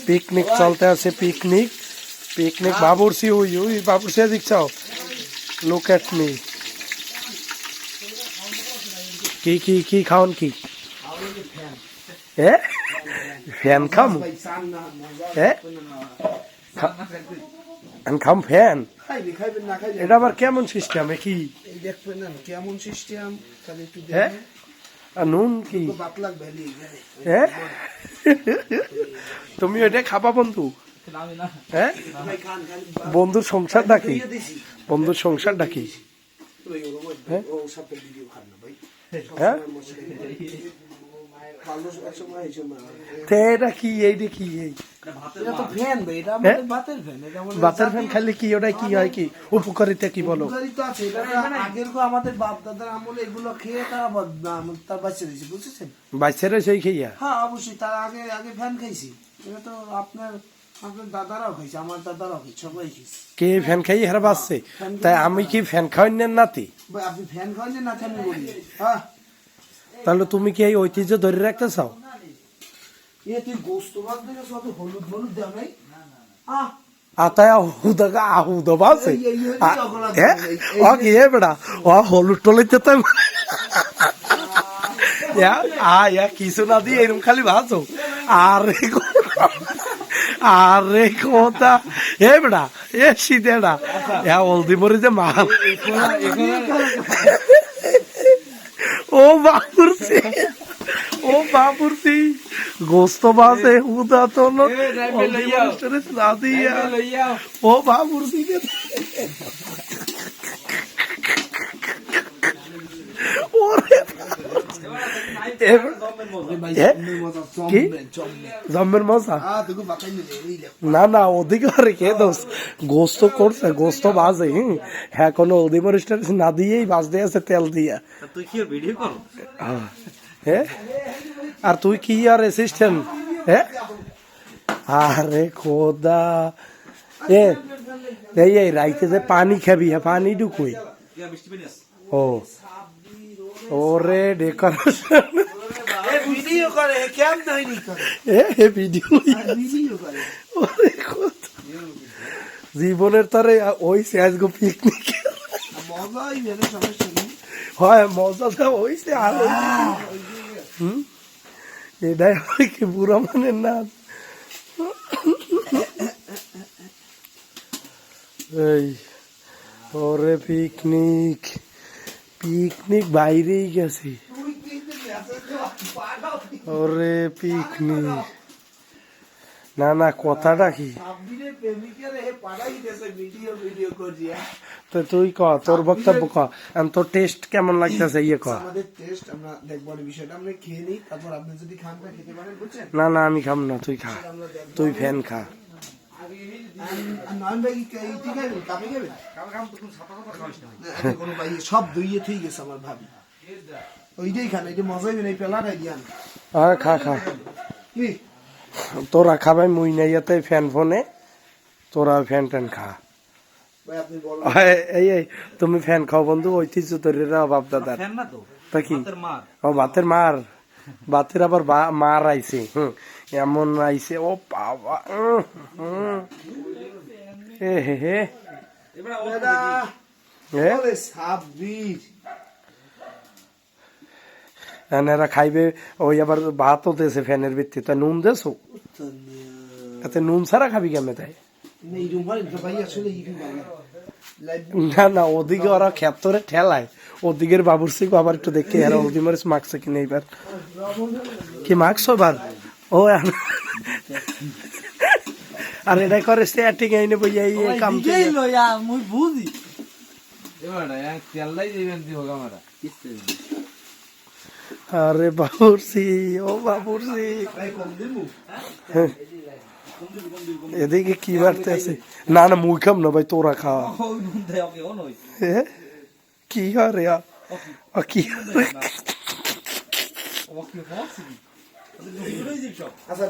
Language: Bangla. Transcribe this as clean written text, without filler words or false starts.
পিকনিক চলতে আছে, পিকনিক পিকনিক বাবুর্চি, ওই ওই বাবুর্চি দেখছাও, লুক এট মি। কি কি কি খাওন কি? ফ্যান খাম? খাম ফ্যান? এটা আবার কেমন সিস্টেম? কি কেমন সিস্টেম? নুন কি? তুমি ওইটা খাবা বন্ধু? হ্যাঁ, বন্ধুর সংসারটা কি? বন্ধুর সংসারটা কি? হ্যাঁ, এটা কি? এইটা কি? বাতের ফ্যান খাইলে কি ওটা কি হয়? কি উপকারিতা কি বলো? আগের আমাদের বাপ দাদার আমলে এগুলো খেয়ে তারা তার বাচ্চা দিয়েছে, বুঝেছেন? বাচ্চারা সেই খেয়ে? হ্যাঁ অবশ্যই, তার আগে আগে ফ্যান খাইছি। এটা তো আপনার আপনার দাদারাও খাইছে, আমার দাদারাও খাইছে, সবাই খাইছে। কে ফ্যান খাই হারা বাঁচছে? তাই আমি কি ফ্যান খাওয়াইনের নাতি? আপনি ফ্যান খাওয়ান নাতি আমি বলি। হ্যাঁ, তাহলে তুমি কি এই ঐতিহ্য ধরে রাখতে চাও? তুই গোস্ত ভাত দেখে সব হলুদ হলুদ দেও নাই? আতায় আহুদাগা আহুদা বাসে বেড়া ও হলুদ টলিতে তো কিছু না দিয়ে এরকম খালি ভাজো। আরে কথা এ বেড়া এ শীতেটা হলদি মরি যে মাল। ও বাপুরছি, ও বাপুরছি গোস্ত বাসে হুদা তো না দিয়া। ও বাপুরছি জম্মের মজা না না ওদিকে আরে কে দোষ গোস্ত করছে, গোস্ত বাজে। হ্যাঁ, কোনো অধিবরিষ্ঠ না দিয়েই বাজ দিয়েছে তেল দিয়া। তুই কি ভিডিও করো? হ্যাঁ, আর তুই কি আর অ্যাসিস্ট্যান্ট? হ্যাঁ, আরে খোদা এই রাইতে যে পানি খাবি, হ্যাঁ পানি ঢুকুই। ও ওরে ডেকোরেশন ভিডিও করে কেমন তৈরি করে? ভিডিও জীবনের তারে ওই আজকে পিকনিক মজাই বেড়ে, সমস্যা নেই। হয় মজা হয়েছে। আর এটাই হয় কি বুড়া মানের না? এই ওরে পিকনিক পিকনিক বাইরেই গেছি। ওরে পিকনিক না না কথাটা কি? তো তুই ক তোর বক্তব্য ক, তোর টেস্ট কেমন লাগতেছে? ইয়ে ক। না না আমি খাম না, তুই খা, তুই ফ্যান খা। সব দুইয়ে ঠিক গেছে আমার ভাবি, ওইটাই খান, এই যে মজাই নেই পেলাটাই দিয়ান। খা খা, তোরা খাবাই মুই নাই ইয়াতে ফ্যান ফোনে, তোরা ফ্যান ট্যান খা। এই তুমি ফ্যান খাও বন্ধু, ঐতিহ্য তৈরি বাপ দাদার। তা কি ও ভাতের মার, ভাতের আবার মার আইছে। এমন আইছে ও বাবা। এরা খাইবে ওই আবার ভাতও দিয়েছে ফ্যানের ভিত্তিতে, নুন দেছো এতে নুন ছাড়া খাবি কেমনে? তাই না না ওদিকে ওরা ক্ষেত্রে ঠেলায়, ওদিকের বাবুর্চি আবার একটু দেখে এরা হলদি মরিচ মাখছে কিনা এবার। কি মাখছো এবার? ও আর এটা করে স্ট্যাটিং আইনে বইয়া এই কাম মুই বুঝি। আরে বাবুর্চি, ও বাবুর্চি এদিকে কি বাড়তে আছে? না না মুই খাম না ভাই, তোরা খাওয়া। কি আরে কি আচ্ছা